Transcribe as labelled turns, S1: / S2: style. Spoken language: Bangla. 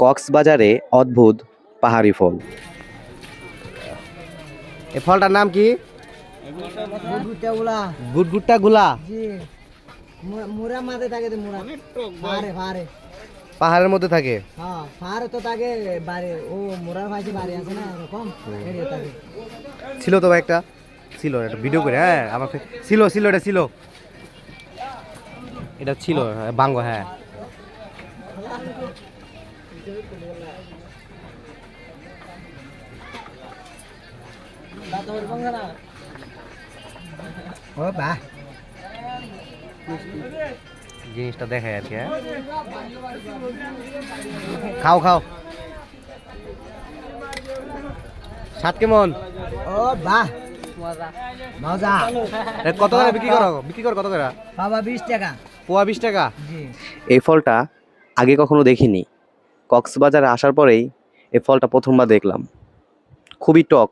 S1: কক্সবাজারে অদ্ভুত পাহাড়ি ফল।
S2: এই ফলটার নাম কি?
S3: গুড়গুড়টা গুলা
S2: গুটগুট্টা গুলা।
S3: জি মুরা মাঝে থাকে তো মুরা ফারে ফারে
S2: পাহাড়ের মধ্যে থাকে।
S3: হ্যাঁ ফারে তো থাকে বাড়ি ও মুরার ভাইছে বাড়ি আছে না এরকম এরিয়া থাকে
S2: ছিল তো একটা, ছিল একটা ভিডিও করে, হ্যাঁ আমার ছিল ছিল এটা ছিল, এটা ছিল বাঙ্গ, হ্যাঁ।
S3: ও বাহ
S2: জিনিসটা দেখায় আর কি, হ্যাঁ। খাও খাও, স্বাদ কেমন?
S3: ও বাহ মজা
S2: এটা কত করে বিক্রি করো? বিক্রি করো কত করে?
S3: বাবা 20 টাকা
S2: পোয়া 20 টাকা।
S3: জি
S1: এই ফলটা আগে কখনো দেখিনি, কক্সবাজারে আসার পরেই এই ফলটা প্রথমবার দেখলাম। খুবই টক।